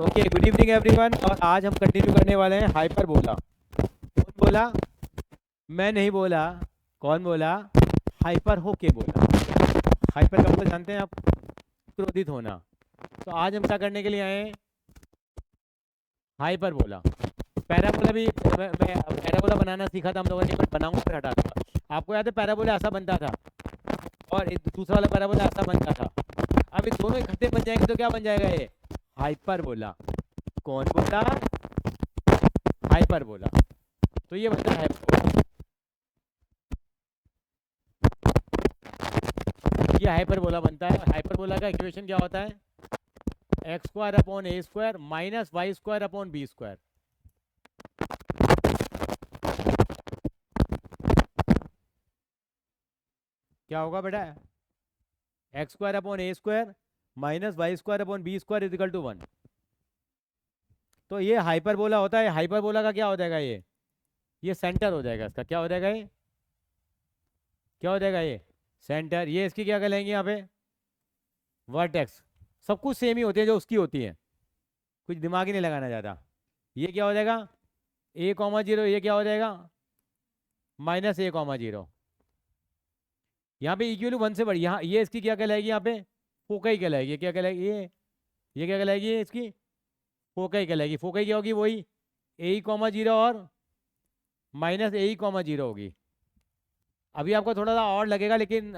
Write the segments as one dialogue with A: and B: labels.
A: Okay, good evening everyone. और आज हम कंटिन्यू करने वाले हैं हाइपरबोला। कौन बोला? मैं नहीं बोला। कौन बोला? हाइपर होके बोला। हाइपर का मतलब जानते हैं आप? क्रोधित होना। तो आज हम क्या करने के लिए आए हैं? हाइपरबोला। पैराबोला भी मैं पैराबोला बनाना सीखा था हम लोगों ने, बट बनाऊंगा फिर हटा दूंगा। आपको याद है पैराबोला ऐसा बनता था और एक दूसरा वाला पैराबोला ऐसा बनता था। अब ये दोनों इकट्ठे बन जाएंगे तो क्या बन जाएगा ये? हाइपरबोला। कौन बोला? हाइपरबोला। तो ये बनता है हाइपरबोला। ये हाइपरबोला बनता है। हाइपरबोला का इक्वेशन क्या होता है? एक्स स्क्वायर अपॉन ए square minus Y square upon B square. क्या होगा बेटा? X square upon A square minus Y square upon B square is equal to 1। तो ये हाइपरबोला होता है। हाइपरबोला का क्या हो जाएगा ये सेंटर हो जाएगा इसका। क्या हो जाएगा ये? क्या हो जाएगा ये? सेंटर। ये इसकी क्या कहलाएंगे यहाँ पे? वर्टेक्स। सब कुछ सेम ही होते हैं जो उसकी होती है, कुछ दिमाग ही नहीं लगाना ज़्यादा। ये क्या हो जाएगा? ए कॉमा जीरो। ये क्या हो जाएगा? माइनस ए कॉमा जीरो। यहाँ पे इक्वल टू 1 से बड़ी। यहाँ ये इसकी क्या कहलाएगी? यहाँ पे फोकाई कहलाएगी। क्या कहलाएगी ये क्या कहलाएगी? ये इसकी फोकाई कहलाएगी। फोकाई क्या होगी? वही ए कॉमा जीरो और माइनस ए कॉमा जीरो होगी। अभी आपको थोड़ा सा और लगेगा, लेकिन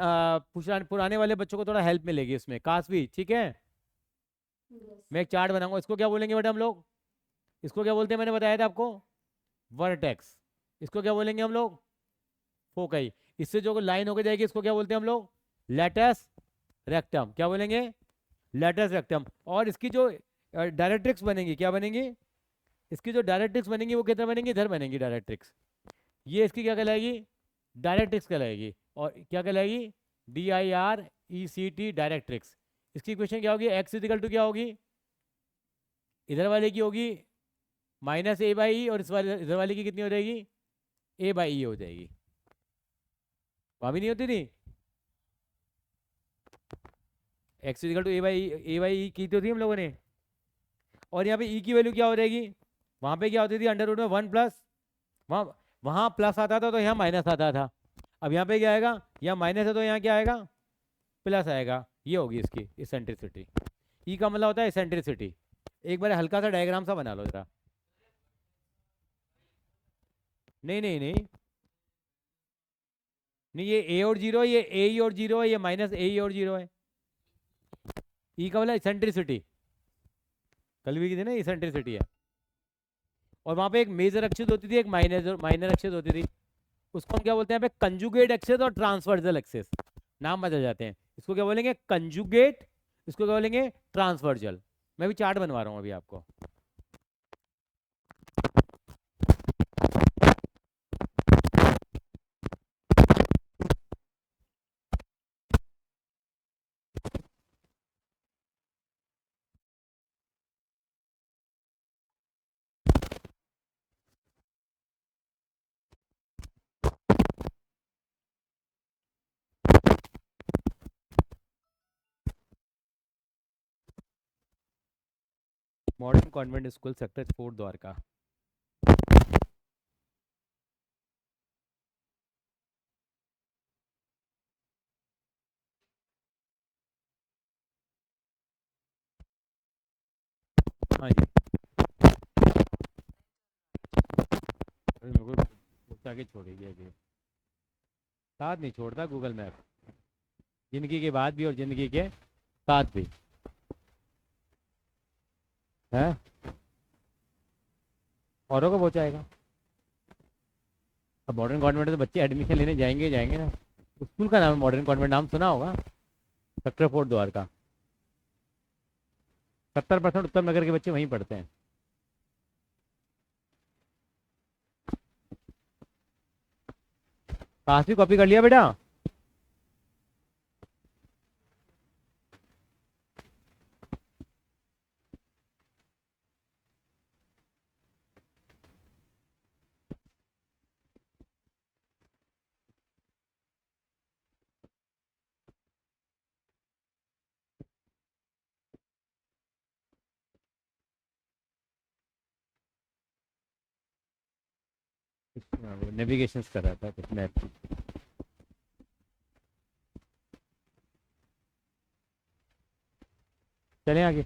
A: पुराने वाले बच्चों को थोड़ा हेल्प मिलेगी इसमें। काशवी ठीक है? मैं एक चार्ट बनाऊंगा। इसको क्या बोलेंगे बेटा हम लोग? इसको क्या बोलते हैं? मैंने बताया था आपको, वर्टेक्स। इसको क्या बोलेंगे हम लोग? फोकाई। इससे जो लाइन होकर जाएगी इसको क्या बोलते हैं हम लोग? Latus rectum. क्या बोलेंगे? Latus rectum. और इसकी जो डायरेक्ट्रिक्स बनेंगी, क्या बनेंगी? इसकी जो डायरेक्ट्रिक्स बनेंगी वो किधर बनेंगी? इधर बनेंगी डायरेक्ट्रिक्स। ये इसकी क्या कहलाएगी? डायरेक्ट्रिक्स कहलाएगी। और क्या कहलाएगी? DIRECT directrix. इसकी इक्वेशन क्या होगी? एक्स इजिकल टू क्या होगी? इधर वाले की होगी माइनस ए बाई ई, और इधर वाले की कितनी हो जाएगी? ए बाई ई हो जाएगी। वहाँ भी नहीं होती थी? X equal to A by E की तो थी हम लोगों ने। और यहाँ पे ई की वैल्यू क्या हो जाएगी? वहाँ पे क्या होती थी? अंडर रूट में 1 प्लस। वहाँ वहाँ प्लस आता था तो यहाँ माइनस आता था। अब यहाँ पे क्या आएगा? यहाँ माइनस है तो यहाँ क्या आएगा? प्लस आएगा। ये होगी इसकी इसेंट्रिसिटी। ई का मतलब होता है इसेंट्रिसिटी। एक बार हल्का सा डायग्राम सा बना लो जरा। नहीं नहीं नहीं नहीं, ये ए और जीरो है, ये ए ई और जीरो है, ये माइनस ए ई और जीरो है। ई का मतलब इसेंट्रिसिटी। कल भी की थी ना, इसेंट्रिसिटी है। और वहाँ पे एक मेजर एक्सिस होती थी, एक माइनर माइनर एक्सिस होती थी। उसको हम क्या बोलते हैं? यहाँ पे कंजुगेट एक्सिस और ट्रांसवर्जल एक्सिस। नाम बदल जाते हैं। इसको क्या बोलेंगे? कंजुगेट। इसको क्या बोलेंगे? ट्रांसवर्जल। मैं भी चार्ट बनवा रहा हूँ अभी आपको। Modern convent school sector 4 Dwarka. हाँ जी। अरे मेरे को पूछा के छोड़ेगी अभी। साथ नहीं छोड़ता गूगल मैप, जिंदगी के बाद भी और जिंदगी के साथ भी है। औरों को पहुंचाएगा। अब मॉडर्न कॉन्वेंट में तो बच्चे एडमिशन लेने जाएंगे जाएंगे ना। स्कूल का नाम है मॉडर्न कॉन्वेंट, नाम सुना होगा। सेक्टर 4 द्वारका। 70% उत्तम नगर के बच्चे वहीं पढ़ते हैं। पास भी कॉपी कर लिया बेटा? नेविगेशन कर रहा था कुछ मैप की। चलें आगे।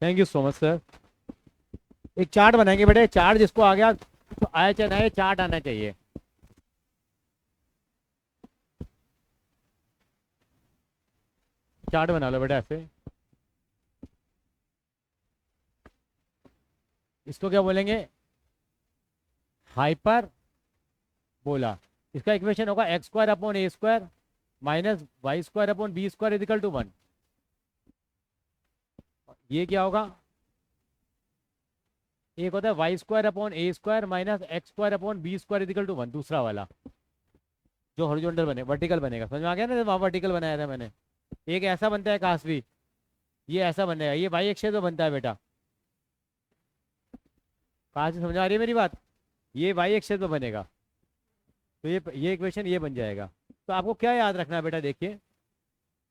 A: Thank you so much sir. एक चार्ट बनाएंगे बेटे, चार्ट जिसको आ गया तो आया चाहे ना आए, चार्ट आना चाहिए। चार्ट बना लो बेटा ऐसे। इसको क्या बोलेंगे? हाइपर बोला। इसका इक्वेशन होगा x square upon A square minus Y square upon B square is equal to 1। ये क्या होगा? एक होता है y square upon A square minus x square upon B square is equal to 1, दूसरा वाला जो हॉरिजॉन्टल बने वर्टिकल बनेगा। समझ में आ गया ना, वहाँ वर्टिकल बनाया था मैंने। एक ऐसा बनता है कासवी, ये ऐसा बनेगा, ये वाई एक्स तो बनता है बेटा। कहाँ से समझ आ रही है मेरी बात? ये वाई एक्स पे बनेगा, तो ये इक्वेशन ये बन जाएगा। तो आपको क्या याद रखना है बेटा, देखिए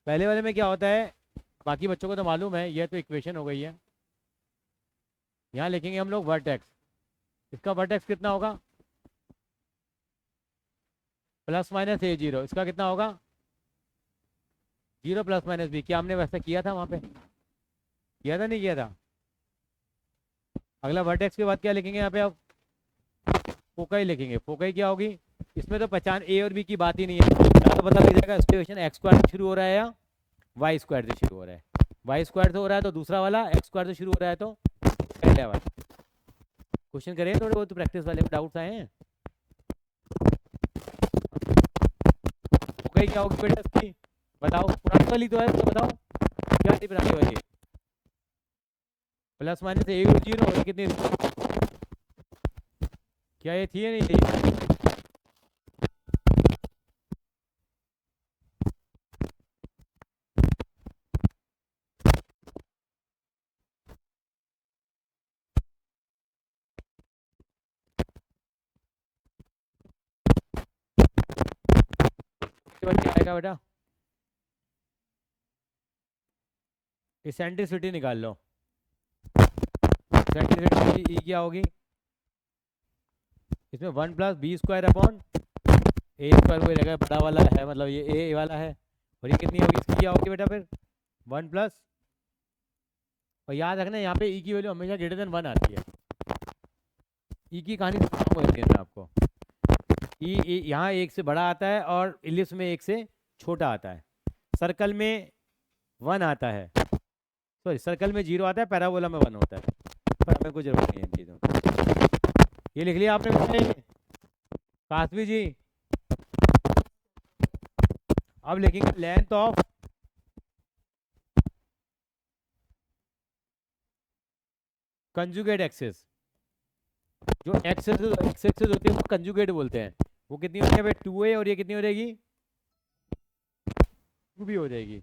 A: पहले वाले में क्या होता है, बाकी बच्चों को तो मालूम है, ये तो इक्वेशन हो गई है। यहाँ लिखेंगे हम लोग वर्टेक्स। इसका वर्टेक्स कितना होगा? Plus minus a zero. इसका कितना होगा? Zero plus minus b. क्या हमने वैसा किया था वहाँ पे? किया था नहीं किया था? अगला वर्टेक्स के बाद क्या लिखेंगे यहाँ पे अब? फोकाई लिखेंगे। फोकाई क्या होगी? इसमें तो पहचान ए और बी की बात ही नहीं है, तो पता लग जाएगा इक्वेशन एक्स स्क्वायर से शुरू हो रहा है या वाई स्क्वायर से शुरू हो रहा है। वाई स्क्वायर से हो रहा है तो दूसरा वाला, एक्स स्क्वायर से शुरू हो रहा है तो पहले वाला। क्वेश्चन करें थोड़े बहुत प्रैक्टिस वाले में, डाउट्स आए हैं? फोकाई क्या होगी बेटा इसकी? बताओ, पुरानी वाली तो है तो बताओ क्या थी पुरानी वाली? प्लस माइनस ए और जीरो। और कितनी क्या ये थी या नहीं थी? क्या आएगा बेटा? इसेंट्रिसिटी निकाल लो। इसेंट्रिसिटी ई क्या होगी? इसमें 1 प्लस बी स्क्वायर अपॉन ए स्क्वायर कोई रहेगा, बड़ा वाला है मतलब ये ए वाला है। और ये कितनी होगी? इसकी क्या होगी बेटा फिर? 1 प्लस, और याद रखना यहाँ पे ई की वैल्यू हमेशा ग्रेटर देन 1 आती है। ई की कहानी बताती है मैं आपको। ई यहाँ एक से बड़ा आता है और इलिप्स में एक से छोटा आता है। सर्कल में 1 आता है, सॉरी सर्कल में 0 आता है, पैराबोला में 1 होता है। पर हमें कुछ जरूरत नहीं है इन चीज़ों की। ये लिख लिया आपने बेटा? कासवी जी अब लिखेंगे लेंथ ऑफ कंजुगेट एक्सिस। जो एक्सेस होती है वो कंजुगेट बोलते हैं। वो कितनी होती है? 2a, और ये कितनी हो जाएगी? 2b हो जाएगी।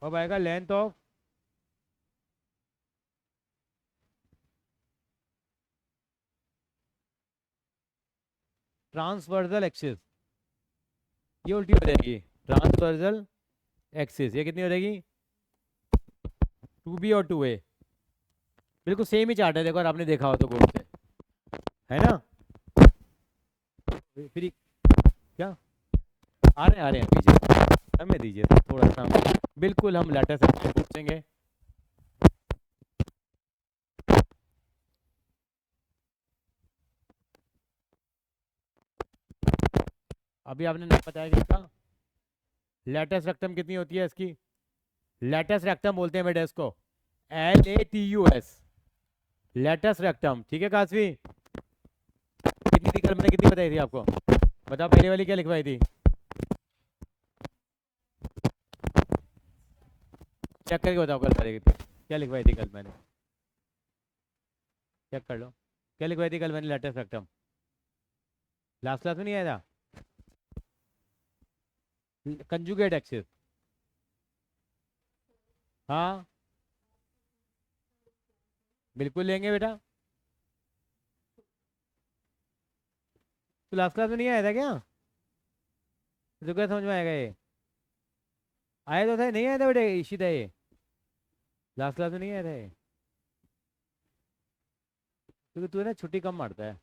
A: अब आएगा लेंथ ऑफ ट्रांसवर्सल एक्सिस। ये उल्टी हो जाएगी। ट्रांसवर्सल एक्सिस ये कितनी हो जाएगी? 2b और 2a। बिल्कुल सेम ही चार्ट है, देखो, और आपने देखा हो तो गौर से, है ना? फिर क्या आ रहे हैं पीछे, हमें दीजिए थोड़ा सा। बिल्कुल हम लेटेस्ट पूछेंगे। अभी आपने नहीं बताया कि इसका लेटेस्ट रेक्टम कितनी होती है इसकी? लेटेस्ट रेक्टम बोलते हैं बेटा इसको, LATUS, लेटेस्ट रेक्टम। ठीक है कासवी? कितनी थी कल? मैंने कितनी बताई थी आपको? बताओ पहले वाली क्या लिखवाई थी? चेक करके बताओ कल वाली क्या लिखवाई थी कल मैंने। चेक कर लो क्या लिखवाई थी कल मैंने लेटेस्ट रेक्टम। लास्ट क्लास में नहीं आया था? Conjugate axis. हाँ बिल्कुल लेंगे बेटा। तो लास्ट क्लास में नहीं आया था क्या? तो क्या समझ में आएगा ये? आया तो था, नहीं आया था बेटे इशिता ये? लास्ट क्लास में नहीं आए थे क्योंकि तू है ना छुट्टी कम मारता है।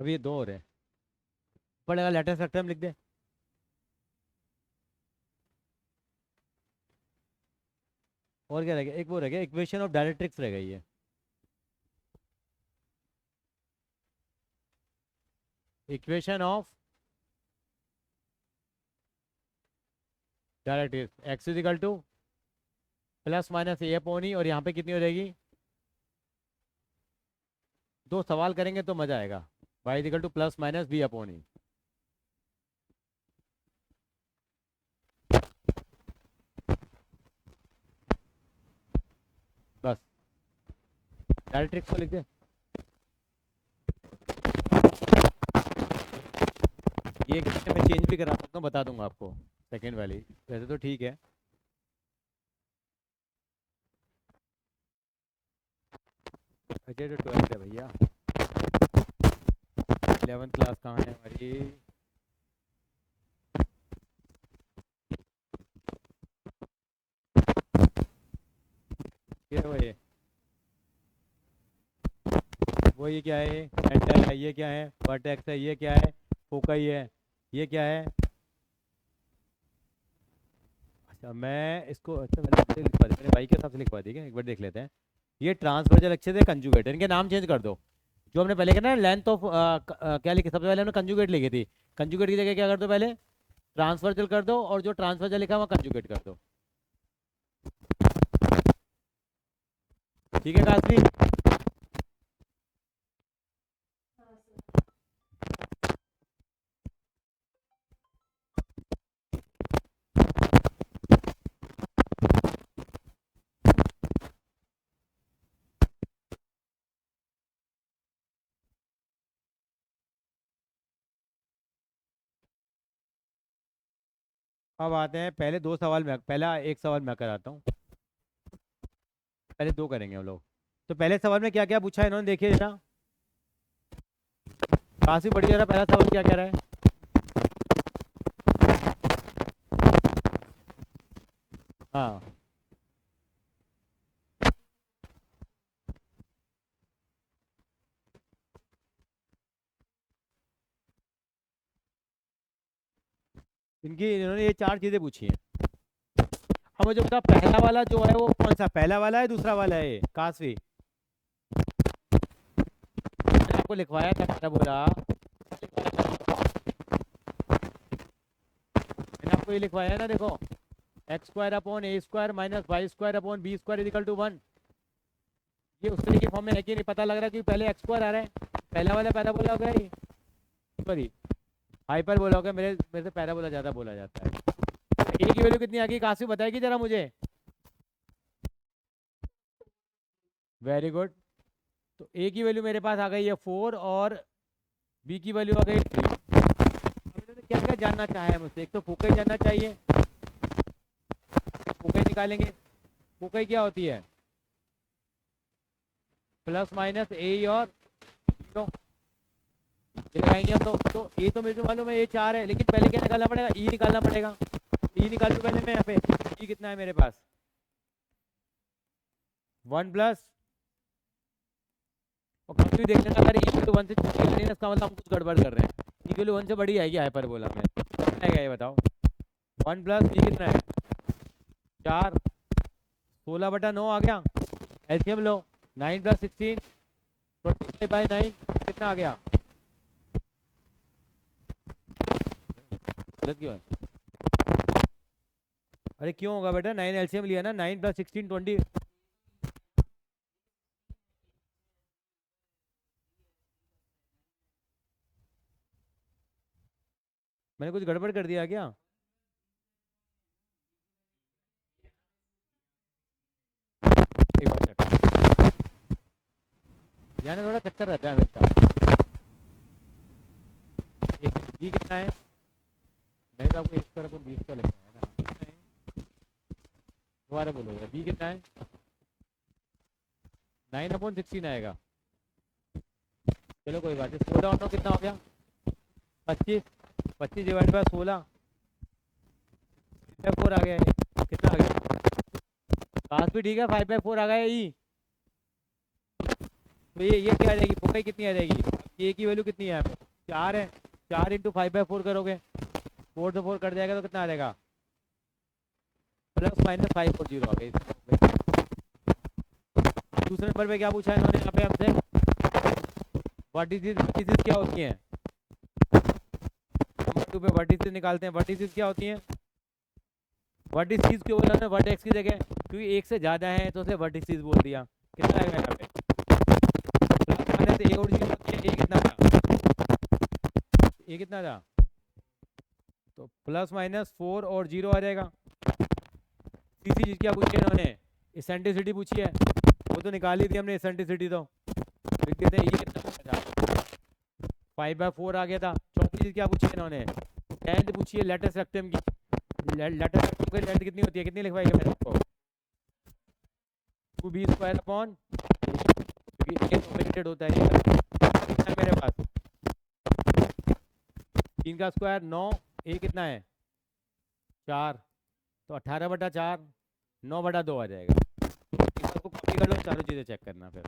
A: अभी ये दो हो रहे हैं। पड़ेगा लेटेस्ट स्पेक्ट्रम लिख दे। और क्या रह गया, एक वो रह गया इक्वेशन ऑफ डायरेक्ट्रिक्स रह गई है। Equation of directrix X is equal to plus minus A upon E, और यहाँ पे कितनी हो जाएगी, दो सवाल करेंगे तो मजा आएगा। Y is equal to plus minus B upon E. बस डायरेक्ट्रिक्स को लिख दे। ये मैं चेंज भी करा सकता हूँ, बता दूंगा आपको। सेकेंड वाली वैसे तो ठीक है। अच्छा तो 12th है भैया, 11th क्लास कहाँ है हमारी। ये वो ये क्या है, एंटर है, ये क्या है, वर्टेक्स है, ये क्या है, फोकई है, ये क्या है। अच्छा मैं इसको, अच्छा मैंने ऐसे लिखवा दिया, मेरे भाई के हिसाब से लिखवा दी क्या, एक बार देख लेते हैं। ये ट्रांसवर्जल अच्छे से कंजुगेट, इनके नाम चेंज कर दो। जो हमने पहले किया ना लेंथ ऑफ क्या लिखी, सबसे पहले हमने कंजुगेट लिखी थी। कंजुगेट की जगह क्या कर दो, पहले ट्रांसवर्जल कर दो, और जो ट्रांसवर्जल लिखा है वहाँ कंजुगेट कर दो। ठीक है काशवी। अब आते हैं पहले दो सवाल में, पहला एक सवाल मैं कराता हूँ, पहले दो करेंगे हम लोग। तो पहले सवाल में क्या क्या पूछा है इन्होंने, देखिए जरा। काफी बढ़िया रहा, पहला सवाल क्या कह रहा है। हाँ इन्होंने ये चार चीजें पूछी हैं। अब मुझे बता पहला वाला जो है वो कौन सा, पहला वाला है दूसरा वाला है, ये काशवी मैंने आपको लिखवाया था, क्या बोला मैंने आपको, ये लिखवाया है ना, देखो x square upon A square minus Y square upon B square is equal to 1। ये उस तरीके फॉर्म में है कि नहीं पता लग रहा है कि पहले एक्स स्क्वायर आ रहा है, पहला वाला पैरा बोला हो गया, ये सॉरी हाइपर बोला हो गया, मेरे मेरे से पैरा बोला ज़्यादा बोला जाता है। ए की वैल्यू कितनी आ गई, काशवी बताएगी जरा मुझे। Very good. तो ए की वैल्यू मेरे पास आ गई है 4, और बी की वैल्यू आ गई 3। क्या क्या जानना चाहे है मुझसे, एक तो फूकई जानना चाहिए, फूकई निकालेंगे। फूकई क्या होती है, प्लस माइनस ए और जीरो, ये लगाएंगे हम। तो ए तो मेरे को मालूम है, ए 4 है, लेकिन पहले क्या निकालना पड़ेगा, ई निकालना पड़ेगा। ई निकाल दो पहले मैं यहाँ पे, ई कितना है मेरे पास 1 प्लस, और कभी भी देख लेना अगर ई टू 1 से छोटी होती है ना, इसका मतलब हम कुछ गड़बड़ कर रहे हैं। ई के लिए 1 से बड़ी आएगी हाइपरबोला में, कितना आएगा ये बताओ। 1 प्लस ई कितना है 4, 16/9 आ गया। एलसीएम लो, 9 प्लस 16 25/9 कितना आ गया, गलत क्यों है। अरे क्यों होगा बेटा, 9 एलसीएम लिया ना, 9 + 16 20। मैंने कुछ गड़बड़ कर दिया क्या? एक बार check। यानी थोड़ा चक्कर रहता है हमेशा। एक बी कितना है? नहीं तो आपको इस तरफ 20 का लिखना है ना, कितना है? दोबारा बोलो, बी कितना है? 9/16 आएगा। चलो कोई बात नहीं, 16 और 9 कितना हो गया? 25। 25 डिवाइड बाय 16, 5/4 आ गया है। कितना आ गया? पास भी ठीक है, 5/4 आ गया ई। तो ये क्या आ जाएगी, फोर कितनी आ जाएगी? ए की वैल्यू कितनी है यहाँ पे? 4 है। 4 × 5/4 करोगे, 4 से 4 कट जाएगा तो कितना आ जाएगा? ±540 आ गया। दूसरे नंबर पे क्या पूछा है इन्होंने यहाँ पे हमसे? वर्टिसेस क्या होती हैं? नंबर 2 पे वर्टिसेस निकालते हैं। वर्टिसेस क्या होती हैं? वर्टिसेस क्यों बोला ना वर्टेक्स की जगह? क्योंकि एक से ज्यादा है तो उसे वर्टिसेस बोल दिया। कितना आएगा यहाँ पे? प्लस ए और जीरो होती है। ए कितना था? ए कितना था? तो ±4 और 0 आ जाएगा। तीसरी चीज क्या पूछी है इन्होंने? इसेंट्रिसिटी पूछी है, वो तो निकाल ही दी हमने इसेंट्रिसिटी। तो लिख देते हैं ये कितना था? 5/4 आ गया था। चौथी चीज क्या पूछी है इन्होंने? लेंथ पूछी है लेटेस्ट रेक्टम की। लेटेस्ट रेक्टम की लेंथ कितनी होती है? कितनी लिखवाएगा मैंने आपको? 2b² क्योंकि ए ऑपरेटेड होता है। कितना है मेरे पास? 3 का स्क्वायर 9। ए कितना है? 4। तो 18/4, 9/2 आ जाएगा। इसको कॉपी कर लो, चारों चीज़ें चेक करना फिर।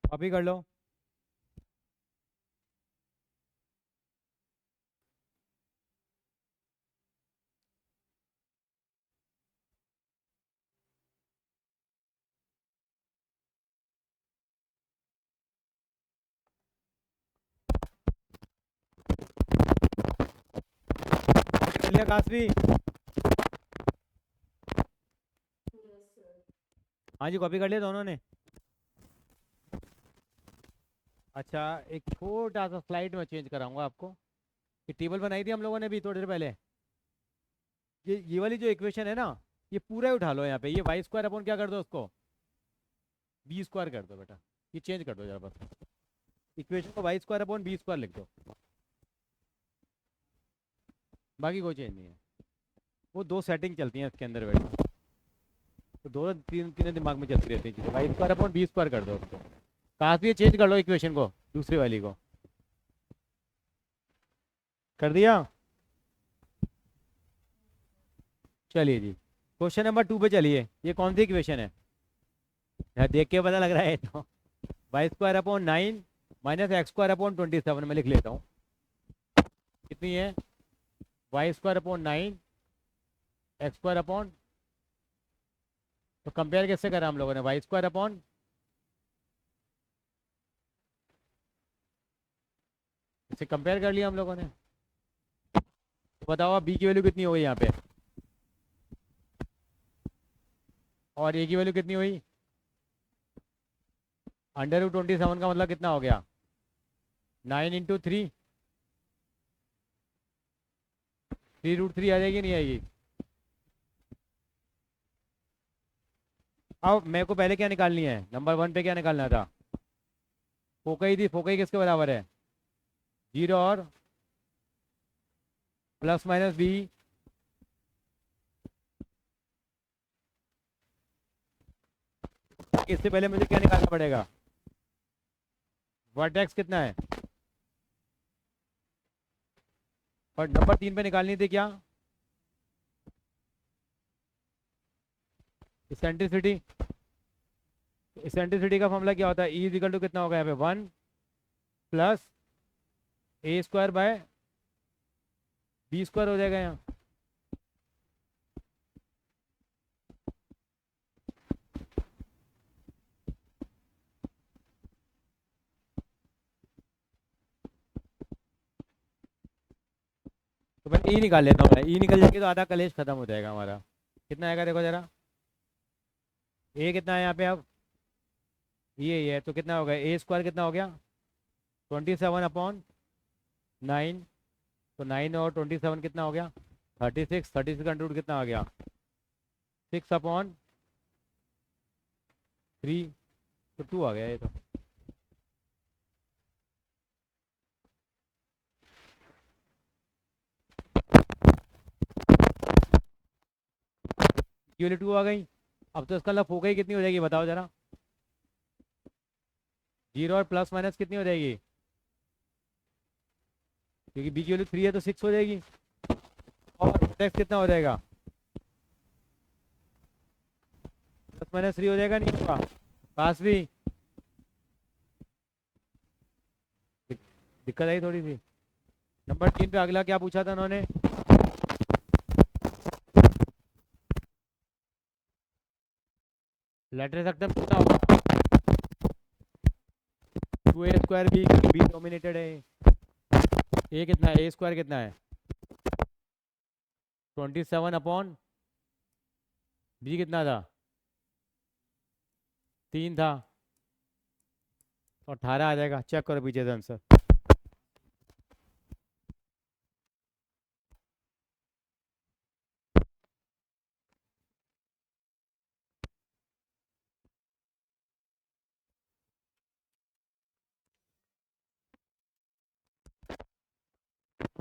A: कॉपी कर लो। काशवी, हाँ जी कॉपी कर लिया दोनों ने। अच्छा, एक छोटा सा स्लाइड में चेंज कराऊंगा आपको। ये टेबल बनाई थी हम लोगों ने भी थोड़ी देर पहले। ये वाली जो इक्वेशन है ना, ये पूरा ही उठा लो यहाँ पे। ये वाई स्क्वायर अपॉन क्या कर दो उसको, बी स्क्वायर कर दो बेटा। ये चेंज कर दो जरा बस। इक्वेशन को y square upon B square लिख दो, बाकी कोई चेंज नहीं है। वो दो सेटिंग चलती हैं इसके अंदर बेटा, तो दोनों तीन तीनों दिमाग में चलती रहती है चीज़ें। Y square upon B square कर दो उसको। काफी चेंज कर लो इक्वेशन को, दूसरी वाली को। कर दिया? चलिए जी, क्वेश्चन नंबर 2 पे चलिए। ये कौन सी इक्वेशन है, यार देख के पता लग रहा है तो। Y square upon 9 minus x square upon 27 में लिख लेता हूँ। कितनी है, y square upon 9 x square upon, तो कंपेयर कैसे करा हम लोगों ने, वाई स्क्वायर अपॉन, इसे कंपेयर कर लिया हम लोगों ने। तो बताओ अब बी की वैल्यू कितनी हुई यहाँ पे, और ए की वैल्यू कितनी हुई। √27 का मतलब कितना हो गया, 9 × 3, 3√3 आ जाएगी नहीं आएगी। अब मेरे को पहले क्या निकालनी है, नंबर 1 पे क्या निकालना था, फोकई थी। फोकई किसके बराबर है, 0 और प्लस माइनस बी। इससे पहले मुझे क्या निकालना पड़ेगा, वर्टेक्स कितना है, और नंबर 3 पे निकालनी थी क्या, इसेंट्रिसिटी। इसेंट्रिसिटी का फॉर्मूला क्या होता है, ई इक्वल टू कितना होगा यहाँ पे, 1 plus A square by b square हो जाएगा यहाँ। तो मैं ई निकाल लेता हूँ, मैं ई निकल जाएगी तो आधा कलेश खत्म हो जाएगा हमारा। कितना आएगा देखो जरा, ए कितना है यहाँ पे अब, ये है तो कितना हो गया, ए स्क्वायर कितना हो गया, 27/9। तो 9 और 27 कितना हो गया, 36। 36 का रूट कितना आ गया, 6/3। तो 2 आ गया ये तो। ये वाली 2 आ गई। अब तो इसका मतलब हो गई, कितनी हो जाएगी बताओ जरा, 0 और प्लस माइनस कितनी हो जाएगी, क्योंकि बी की वैल्यू 3 है तो 6 हो जाएगी। और टेक्स कितना हो जाएगा, प्लस माइनस 3 हो जाएगा, नहीं होगा, पास भी। दिक्कत आई थोड़ी सी। नंबर 3 पे अगला क्या पूछा था उन्होंने, लेटर सक्टम कितना होगा, 2a स्क्वायर बी, क्योंकि बी डोमिनेटेड है। ए कितना है, ए स्क्वायर कितना है, 27 अपॉन बी कितना था, 3 था, तो 18 आ जाएगा। चेक करो पीछे से आंसर।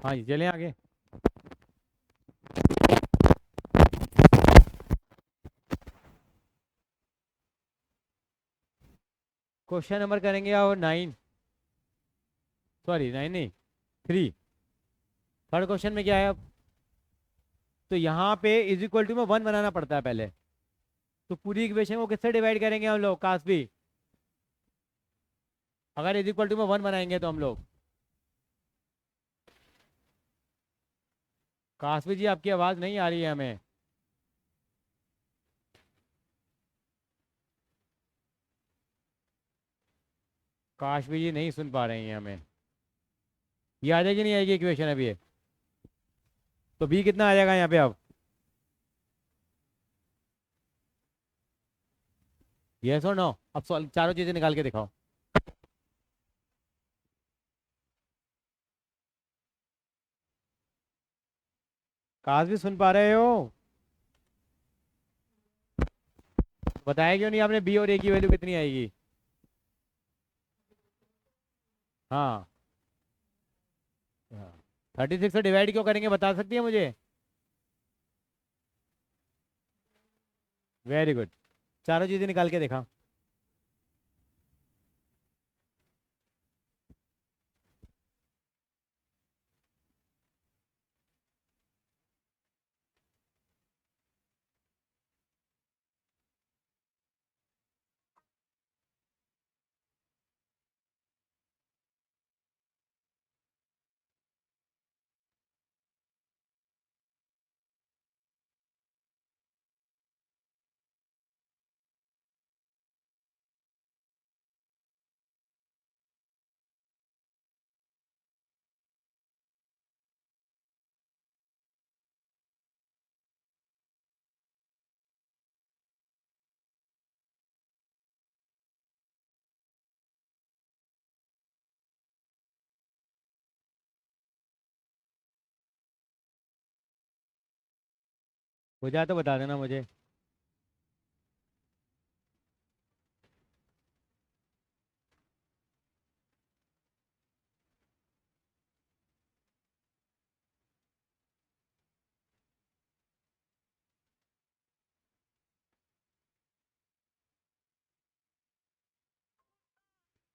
A: हाँ जी चलें आगे। क्वेश्चन नंबर करेंगे और 9, सॉरी 9 नहीं, 3। थर्ड क्वेश्चन में क्या है अब, तो यहाँ पे इज इक्वल टू में 1 बनाना पड़ता है पहले। तो पूरी इक्वेशन को किससे डिवाइड करेंगे हम लोग, काश भी, अगर इज इक्वल टू में 1 बनाएंगे तो हम लोग। काशवी जी आपकी आवाज़ नहीं आ रही है हमें। काशवी जी नहीं सुन पा रही हैं हमें। ये आ जाएगी नहीं आएगी इक्वेशन अभी ये, तो बी कितना आ जाएगा यहाँ पे अब, यस और नो। अब चारों चीज़ें निकाल के दिखाओ। काश भी सुन पा रहे हो? बताया क्यों नहीं आपने बी और ए की वैल्यू कितनी आएगी? हाँ। 36 से डिवाइड क्यों करेंगे, बता सकती है मुझे? Very good. चारों चीजें निकाल के देखा। हो जाए तो बता देना मुझे।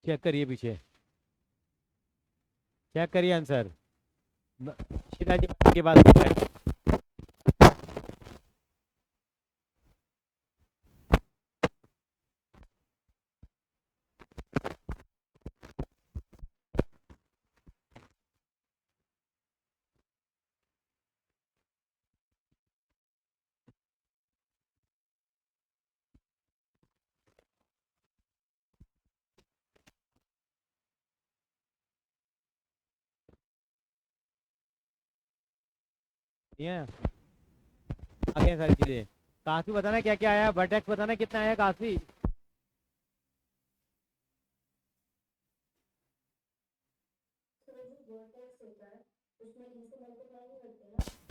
A: चेक करिए पीछे, चेक करिए आंसर। शीला जी के पास है। ये आगे हैं सारी चीजें। काफी बताना क्या क्या आया, वर्टेक्स बताना कितना आया काफी।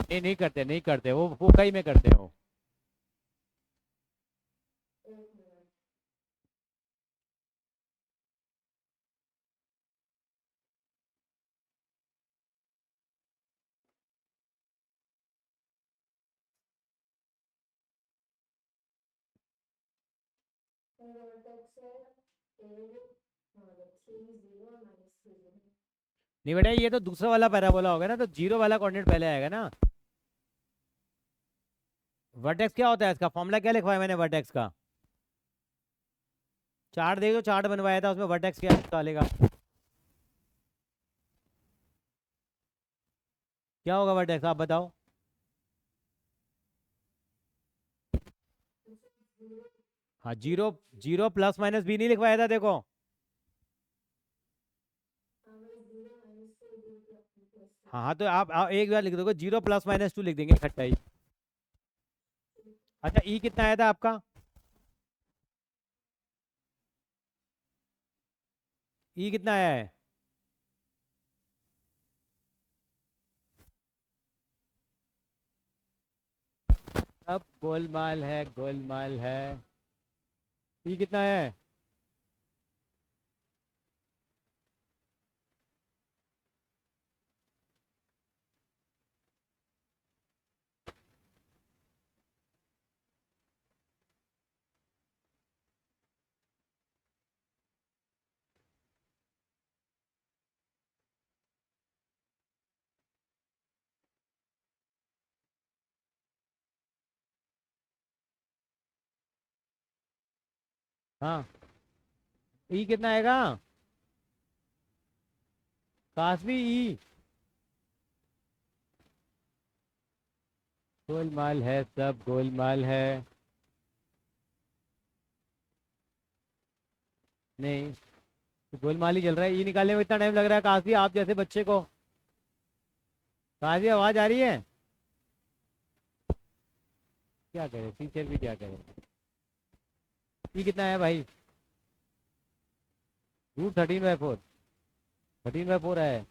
A: नहीं नहीं करते, नहीं करते, वो कई में करते हैं वो। नहीं बेटा, ये तो दूसरा वाला पैराबोला होगा ना, तो जीरो वाला कोऑर्डिनेट पहले आएगा ना। वर्टेक्स क्या होता है, इसका फॉर्मूला क्या लिखवाया मैंने वर्टेक्स का? चार्ट देखो, चार्ट बनवाया था उसमें वर्टेक्स क्या निकालेगा। क्या होगा वर्टेक्स, आप बताओ। हाँ, zero. Zero plus minus b नहीं लिखवाया था देखो। हाँ हाँ, तो आप एक बार लिख दोगे, जीरो प्लस माइनस टू लिख देंगे इकट्ठा ही। अच्छा, ई कितना आया था आपका? ई कितना आया है? अब गोलमाल है, गोलमाल है। ई कितना है? हाँ, ई कितना आएगा? कासवी ई। गोलमाल है, सब गोलमाल है। नहीं, तो गोलमाल ही चल रहा है, ई निकालने में इतना टाइम लग रहा है काफी, आप जैसे बच्चे को। काफी आवाज आ रही है? क्या करे टीचर भी, क्या करे। ई कितना है भाई? रूट 13/4। 13/4 है।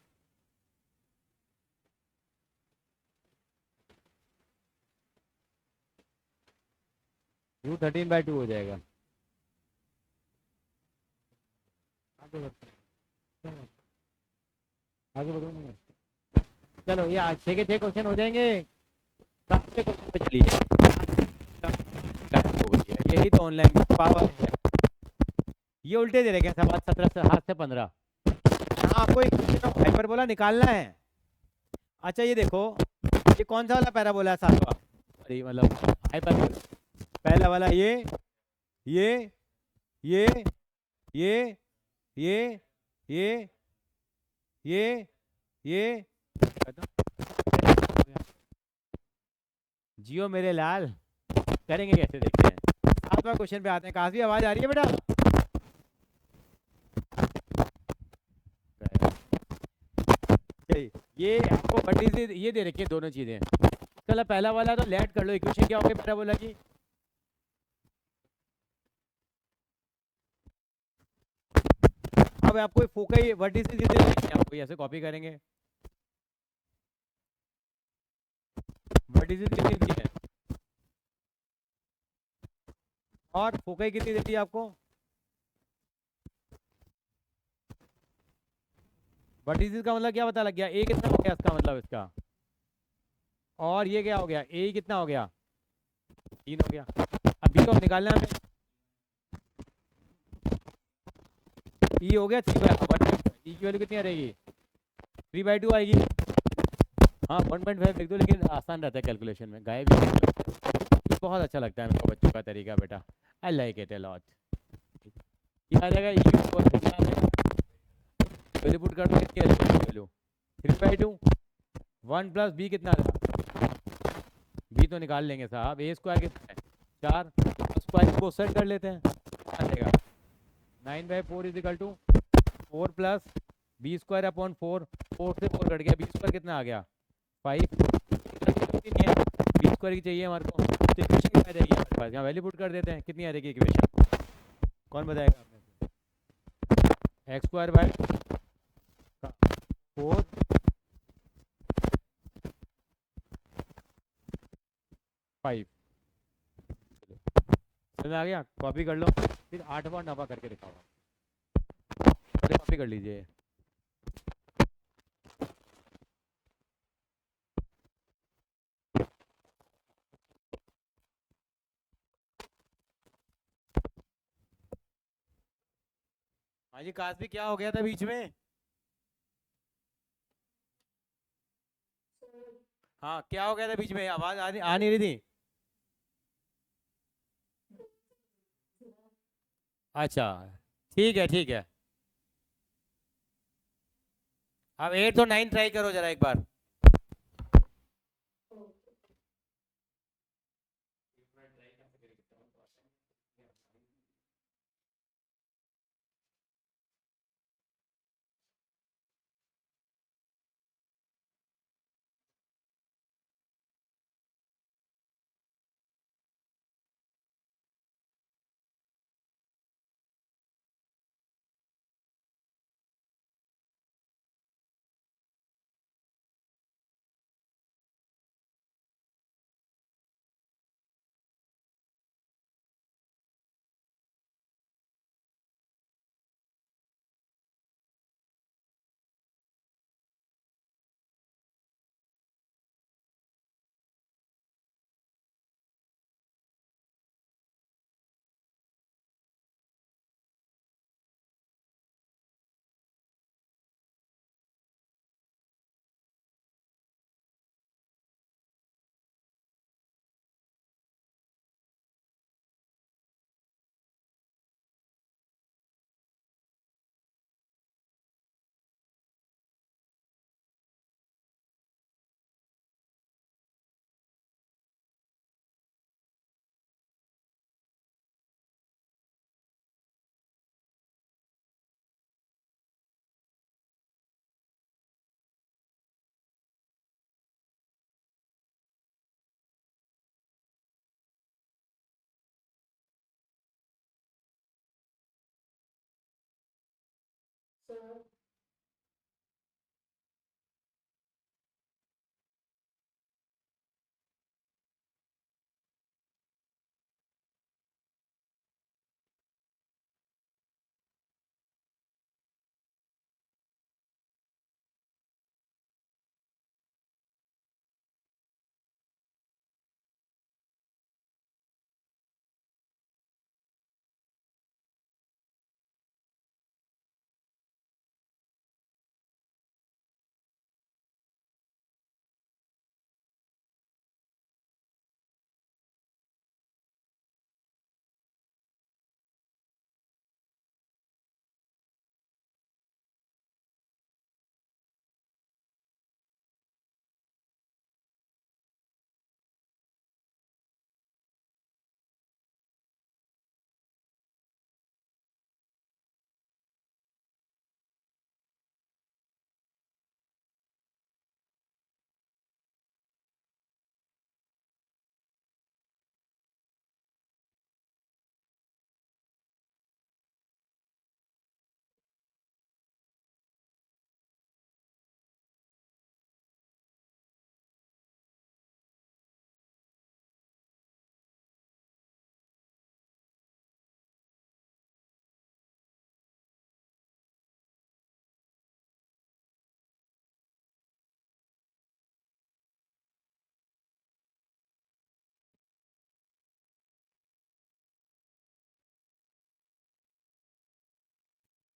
A: रूट 13/2 हो जाएगा। आगे बढ़ते हैं, आगे बढ़ो ना। चलो ये आज 6 के 6 क्वेश्चन हो जाएंगे। 7वें क्वेश्चन पे चलिए। हो गई है, यही तो ऑनलाइन पावर है। ये उल्टे दे रखे हैं, 17 से 7 से 15। हाँ, आपको एक हाइपरबोला निकालना है। अच्छा ये देखो, ये कौन सा वाला पैराबोला है? 7वां, सॉरी मतलब हाइपरबोला। पहला वाला ये ये ये ये ये ये जियो मेरे लाल। करेंगे कैसे, देखते हैं। 7वां क्वेश्चन पे आते हैं। काफी आवाज आ रही है बेटा? चलिए, ये आपको बड़ी से ये दे रखी है दोनों चीजें। चलो पहला वाला तो लेट कर लो। इक्वेशन क्या हो गया पैराबोला की? अब आपको फोकई वर्टिसेस दे देंगे, आपको ऐसे कॉपी करेंगे। वर्टिसेस कितनी दी है और फोकई कितनी देती है आपको? वर्टिसेस का मतलब क्या पता लग गया? ए कितना हो गया इसका मतलब, इसका। और ये क्या हो गया? ए कितना हो गया? 3 हो गया। अब बी को निकालना है हमें। ई हो गया 3/1। ई की वैल्यू कितनी आ रहेगी? 3/2 आएगी। हाँ 1.5 लिख दो, लेकिन आसान रहता है कैलकुलेशन में। गायब ही ये बहुत अच्छा लगता है मेरे को बच्चों का तरीका बेटा। I like it a lot. ये आ जाएगा, वैल्यू पुट कर दो। कितनी आ जाएगी वैल्यू? 3/2। 1 प्लस बी कितना आ रहा? बी तो निकाल लेंगे साहब। ए स्क्वायर कितना है? 4। स्क्वायर को सेट कर लेते हैं, आ जाएगा 9/4 is equal to 4 plus B square upon 4। 4 से 4 कट गया, बी स्क्वायर कितना आ गया? 5। बी स्क्वायर की चाहिए हमारे को, तो इक्वेशन कितना आ जाएगी हमारे पास? यहाँ वैल्यू पुट कर देते हैं। कितनी आ जाएगी इक्वेशन? कौन बताएगा? X square by 4 5। समझ में आ गया? कॉपी कर लो, फिर 8वां 9वां करके दिखाओ। पहले कॉपी कर लीजिए। हाँ जी, काश भी क्या हो गया था बीच में? हाँ क्या हो गया था बीच में? आवाज आ नहीं रही थी। अच्छा ठीक है, ठीक है। अब 8 और 9 ट्राई करो जरा एक बार।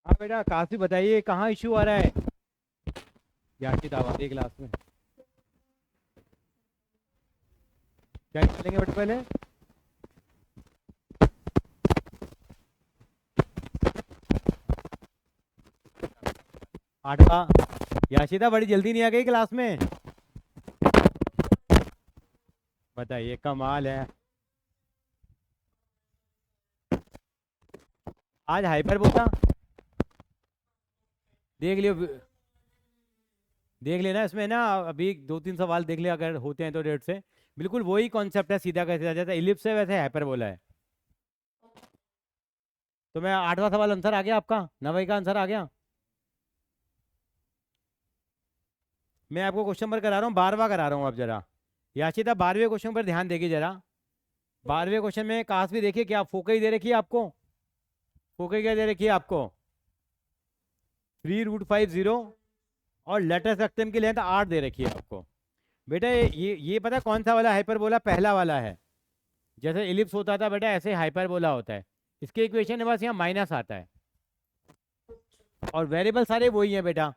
A: हाँ बेटा काफी बताइए कहाँ इशू आ रहा है। याशी दावा एक क्लास में क्या निकालेंगे बेटा पहले। आठवा। याशिदा बड़ी जल्दी नहीं आ गई क्लास में। बताइए कमाल है। आज हाइपर बोला देख लियो। देख लेना इसमें ना अभी दो तीन सवाल देख ले अगर होते हैं तो डेट से। बिल्कुल वही कॉन्सेप्ट है सीधा कैसे आ जाता है इलिप्स है वैसे हाइपर बोला है। तो मैं आठवां सवाल आंसर आ गया आपका 90 का आंसर आ गया। मैं आपको क्वेश्चन नंबर करा रहा हूँ 12वां करा रहा हूँ अब जरा। याशिता 12वें क्वेश्चन पर ध्यान देगी जरा। 12वें क्वेश्चन में काश भी देखिए क्या फोकई दे रखी है आपको। फोकई क्या दे रखी है आपको 3√50 और लेटेस्ट रेक्टेम की लेंथ 8 दे रखी है आपको। बेटा ये पता है कौन सा वाला हाइपर बोला पहला वाला है। जैसे इलिप्स होता था बेटा ऐसे हाइपर बोला होता है। इसके इक्वेशन में बस यहाँ माइनस आता है और वेरिएबल सारे वही हैं बेटा।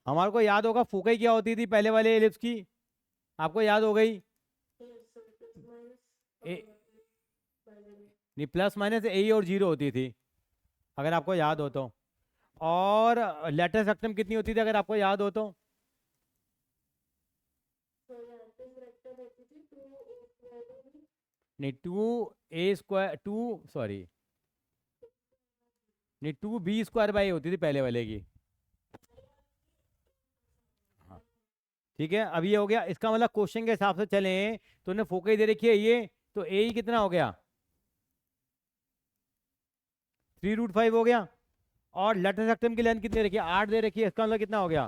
A: हमारे को याद होगा फोकई क्या होती थी पहले वाले इलिप्स की। आपको याद हो गई नहीं प्लस माइनस ए और जीरो होती थी अगर आपको याद हो तो। और लेटेस्ट रेक्टम कितनी होती थी अगर आपको याद हो तो। नहीं 2a² 2 सॉरी नहीं 2b² होती थी पहले वाले की। हाँ ठीक है अब ये हो गया इसका मतलब क्वेश्चन के हिसाब से चलें तो उन्हें फोकस दे रखी है ये। तो ए ही कितना हो गया 3√5 हो गया। और लेटेस्ट रेक्टम की लेंथ कितनी रखी है 8 दे रखी है इसका मतलब कितना हो गया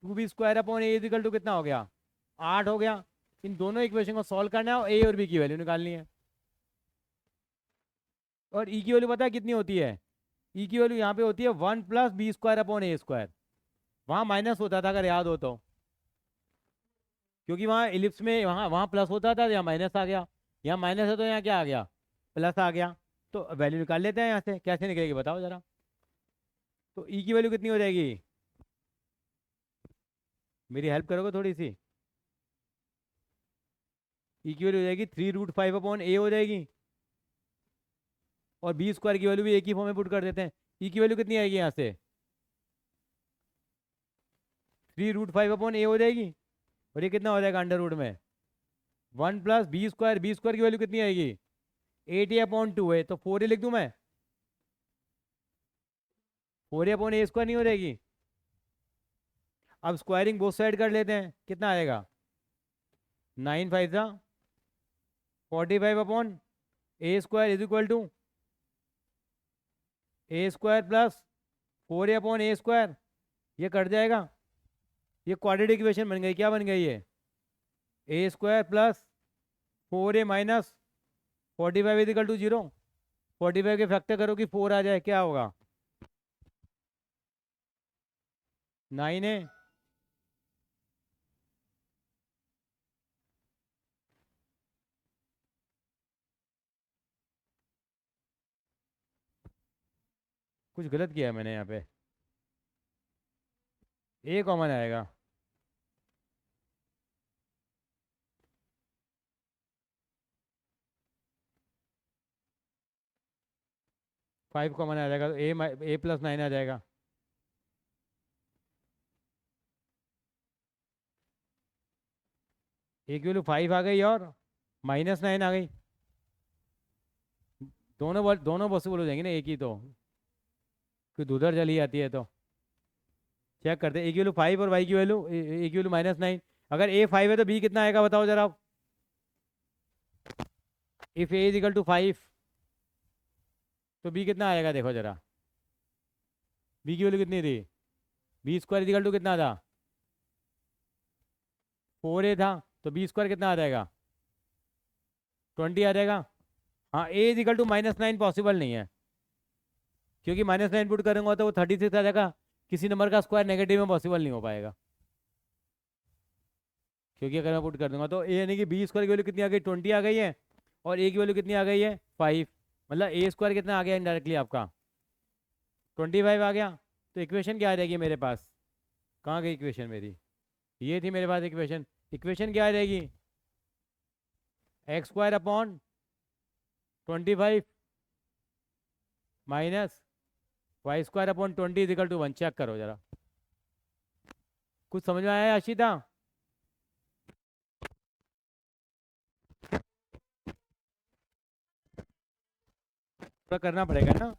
A: 2b² कितना हो गया 8 हो गया। इन दोनों इक्वेशन को सॉल्व करना है और ए और बी की वैल्यू निकालनी है। और ई की वैल्यू पता है कितनी होती है ई की वैल्यू यहाँ पे होती है 1+b²/a²। वहाँ माइनस होता था अगर याद हो तो क्योंकि वहाँ इलिप्स में वहाँ वहाँ प्लस होता था यहाँ माइनस आ गया। यहाँ माइनस है तो यहाँ क्या आ गया प्लस आ गया। तो वैल्यू निकाल लेते हैं यहाँ से कैसे निकलेगी बताओ जरा। तो ई की वैल्यू कितनी हो जाएगी मेरी हेल्प करोगे थोड़ी सी। ई की वैल्यू हो जाएगी 3√5/a हो जाएगी। और b² की वैल्यू भी एक ही फॉर्म में पुट कर देते हैं। ई की वैल्यू कितनी आएगी यहाँ से 3√5/a हो जाएगी। और ये कितना हो जाएगा अंडर रूट में 1+b²। b² की वैल्यू कितनी आएगी 80/2 है तो 4a लिख दूं मैं 4a/a² नहीं हो जाएगी। अब स्क्वायरिंग बोथ साइड कर लेते हैं कितना आएगा 9 5 जा 45/a² is equal to a² plus 4a/a²। ये कट जाएगा। ये क्वाड्रेटिक इक्वेशन बन गई क्या बन गई है a² प्लस 4a minus 45 is equal to 0। 45 के फैक्टर करो कि 4 आ जाए क्या होगा 9a। कुछ गलत किया है मैंने यहाँ पे ए कॉमन आएगा। फाइव कॉमन आ जाएगा तो a+9 आ जाएगा। ए की वैल्यू 5 आ गई और -9 आ गई। दोनों पॉसिबल हो जाएंगे ना एक ही तो क्योंकि उधर चली जाती है तो चेक करते हैं ए की वैल्यू 5 और वाई की वैल्यू ए की वैल्यू -9। अगर a 5 है तो b कितना आएगा बताओ जरा। If a is equal to 5 तो b कितना आएगा देखो जरा। b की वैल्यू कितनी थी b² इज इक्वल टू कितना था 4a था तो b² कितना आ जाएगा 20 आ जाएगा। हाँ a is equal to -9 possible नहीं है क्योंकि -9 पुट करूंगा तो वो 36 आ जाएगा। किसी नंबर का स्क्वायर नेगेटिव में पॉसिबल नहीं हो पाएगा क्योंकि अगर मैं पुट कर दूंगा तो ए यानी कि b² की वैल्यू कितनी आ गई 20 आ गई है और a की वैल्यू कितनी आ गई है 5। मतलब a² कितना आ गया इनडायरेक्टली आपका 25 आ गया। तो इक्वेशन क्या आ रहेगी मेरे पास? कहाँ गई इक्वेशन मेरी? ये थी मेरे पास इक्वेशन। इक्वेशन क्या आ रहेगी? x² upon 25 minus y² upon 20 is equal to 1। Check करो जरा, कुछ समझ में आया आशिता? पूरा करना पड़ेगा ना।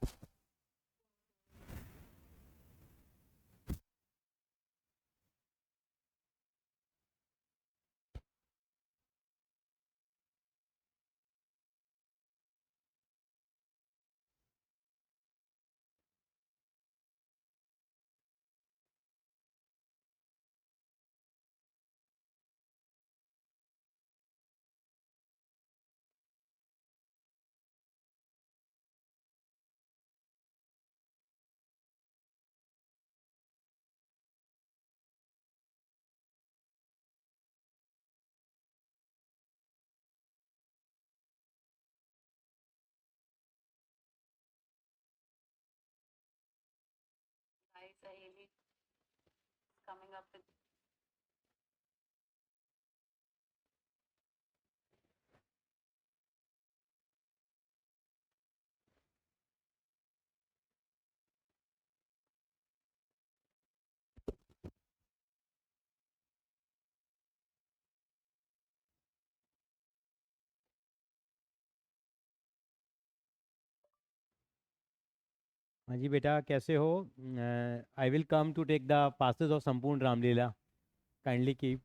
A: हाँ जी बेटा, कैसे हो? I will come to take the passes of संपूर्ण रामलीला। Kindly keep.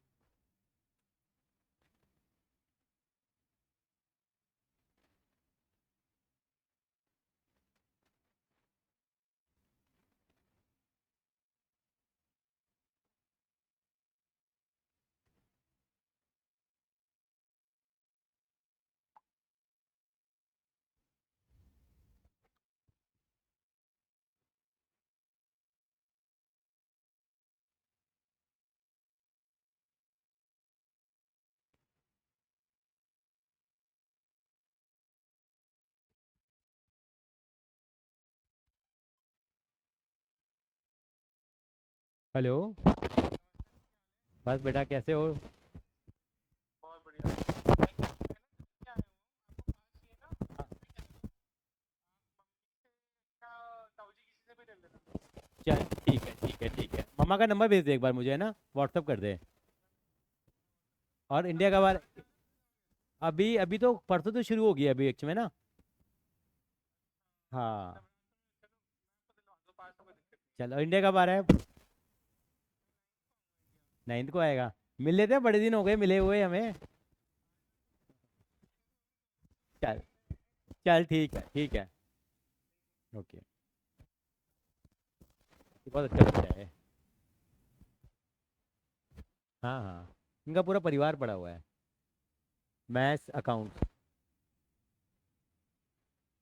A: हेलो। बस बेटा, कैसे हो? चल ठीक है, ठीक है, ठीक है। मम्मा का नंबर भेज दे एक बार मुझे, है ना, व्हाट्सअप कर दे। और इंडिया का बारे, अभी अभी तो परसों तो शुरू हो गई अभी एक्चुअली में ना। हाँ। चलो, इंडिया का बारे है। 9th को आएगा। मिल लेते हैं, बड़े दिन हो गए मिले हुए हमें। चल। चल ठीक है, ठीक है। ओके। बहुत अच्छा बच्चा है। हाँ हाँ, इनका पूरा परिवार पड़ा हुआ है। मैथ्स अकाउंट,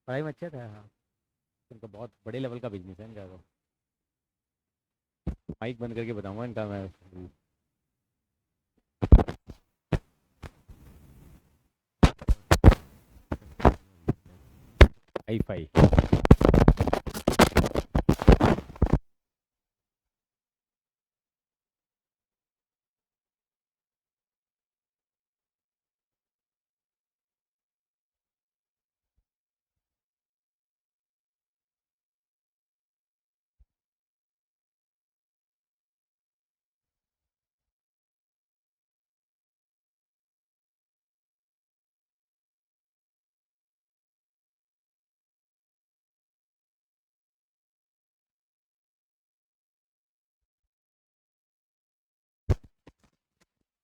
A: पढ़ाई में अच्छा था। हाँ, इनका बहुत बड़े लेवल का बिजनेस है इनका तो। माइक बंद करके बताऊंगा इनका मैं। Hi fi.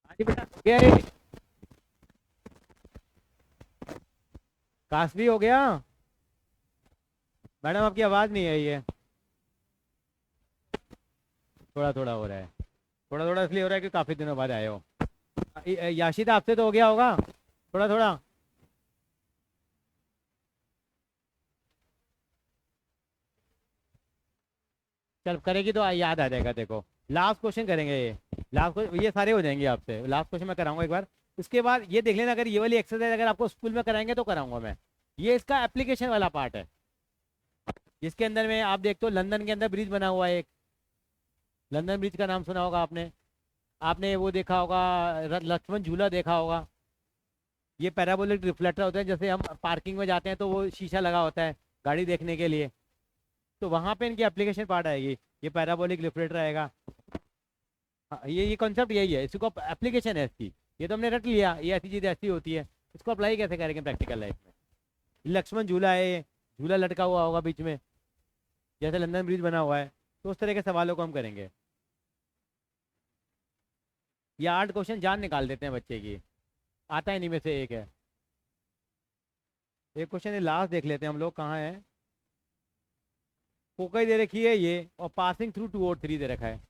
A: हाँ जी बेटा, हो गया ये। काश भी हो गया। मैडम आपकी आवाज़ नहीं आई है। थोड़ा थोड़ा हो रहा है। थोड़ा थोड़ा इसलिए हो रहा है कि काफ़ी दिनों बाद आए हो। याशिद, आपसे तो हो गया होगा थोड़ा थोड़ा। चल, करेगी तो याद आ जाएगा। देखो, लास्ट क्वेश्चन करेंगे ये। ये सारे हो जाएंगे आपसे। लास्ट क्वेश्चन मैं कराऊंगा एक बार। इसके बाद ये देख लेना, अगर ये वाली एक्सरसाइज अगर आपको स्कूल में कराएंगे तो कराऊंगा मैं। ये इसका एप्लीकेशन वाला पार्ट है। जिसके अंदर में आप देखते हो लंदन के अंदर ब्रिज बना हुआ है एक, लंदन ब्रिज का नाम सुना होगा आपने, आपने वो देखा होगा, लक्ष्मण झूला देखा होगा। ये पैराबोलिक रिफ्लेक्टर होते हैं, जैसे हम पार्किंग में जाते हैं तो वो शीशा लगा होता है गाड़ी देखने के लिए, तो वहाँ पे इनकी एप्लीकेशन पार्ट आएगी, ये पैराबोलिक रिफ्लेक्टर आएगा। हाँ, ये कॉन्सेप्ट यही है, इसी को एप्लीकेशन है इसकी। ये तो हमने रट लिया, ये ऐसी चीज़ ऐसी होती है, इसको अप्लाई कैसे करेंगे प्रैक्टिकल लाइफ में। लक्ष्मण झूला है ये, झूला लटका हुआ होगा बीच में, जैसे लंदन ब्रिज बना हुआ है, तो उस तरह के सवालों को हम करेंगे। ये 8 क्वेश्चन जान निकाल देते हैं बच्चे की, आता है इन्हीं में से एक है। एक क्वेश्चन ये लास्ट देख लेते हैं हम लोग, कहाँ है। फोकस दे रखी है ये, और पासिंग थ्रू 2 और 3 दे रखा है।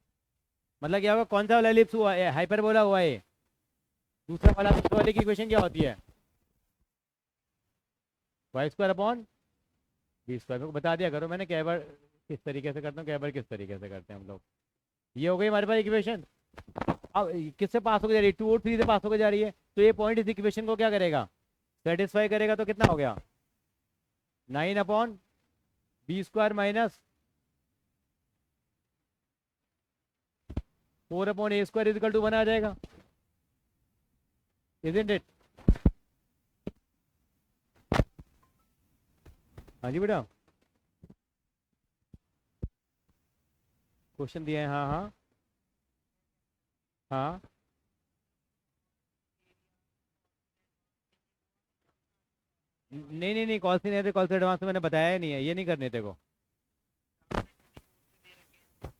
A: मतलब क्या होगा, कौन सा वाला एलिप्स हुआ है, हाइपरबोला हुआ है। दूसरा वाले की इक्वेशन क्या होती है, y square upon B square. मेरे को बता दिया करो, मैंने कई बार किस तरीके से करता हूँ, कई बार किस तरीके से करते हैं हम लोग। ये हो गई हमारे पास इक्वेशन। अब किससे पास होकर जा रही है, 2 और 3 से पास होकर जा रही है, तो ये पॉइंट इस इक्वेशन को क्या करेगा, सेटिस्फाई करेगा। तो कितना हो गया, 9 upon B square minus 4 upon A square is equal to 1 आ जाएगा, इजंट इट। हाँ जी बेटा, क्वेश्चन दिए हैं, हाँ हाँ हाँ। नहीं नहीं नहीं, कॉल से नहीं थे, कॉल से एडवांस में मैंने बताया ही नहीं है, ये नहीं करने थे को।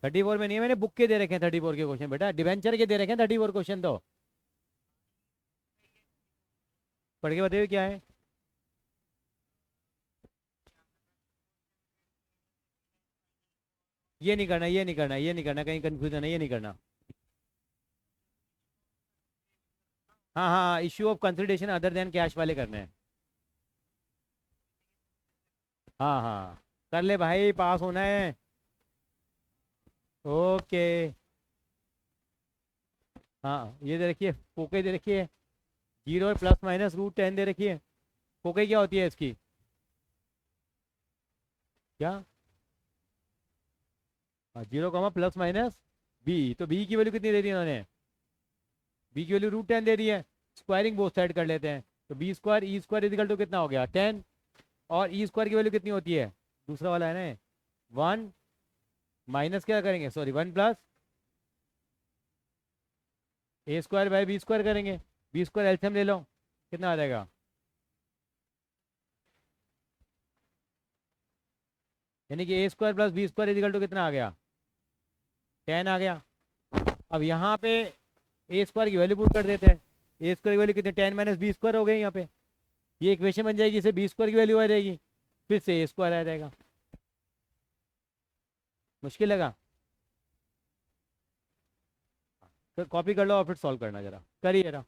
A: 34 में नहीं है, मैंने बुक के दे रखे हैं 34 के क्वेश्चन बेटा, डिवेंचर के दे रखे हैं 34 क्वेश्चन। तो पढ़ के बताइए क्या है। ये नहीं करना, ये नहीं करना, ये नहीं करना, कहीं कंफ्यूजन है, ये नहीं करना। हाँ हाँ, issue of consideration other than cash वाले करने हैं। हाँ हाँ, कर ले भाई, पास होना है। ओके। हाँ, ये दे रखिए, फोके दे रखिए, 0 और प्लस माइनस √10 दे रखिए। फोके क्या होती है इसकी, क्या, 0 प्लस माइनस बी, तो बी की वैल्यू कितनी दे दी उन्होंने, बी की वैल्यू √10 दे दी है। स्क्वायरिंग बोथ साइड कर लेते हैं, तो b square e square is equal to कितना हो गया 10, और ई स्क्वायर की वैल्यू कितनी होती है, दूसरा वाला है ना 1, माइनस क्या करेंगे, sorry 1 plus A square by B square करेंगे, बी स्क्वायर एलसीएम ले लो, कितना आ जाएगा, यानी कि A square plus B square is equal to कितना आ गया, 10 आ गया। अब यहाँ पे ए स्क्वायर की वैल्यू पुट कर देते हैं, ए स्क्वायर की वैल्यू कितनी, 10 माइनस बी स्क्वायर हो गई यहाँ पे, ये इक्वेशन बन जाएगी, इसे बी स्क्वायर की वैल्यू आ जाएगी, फिर से ए स्क्वायर आ जाएगा। मुश्किल लगा, कॉपी कर लो और फिर सॉल्व करना, जरा करिए जरा।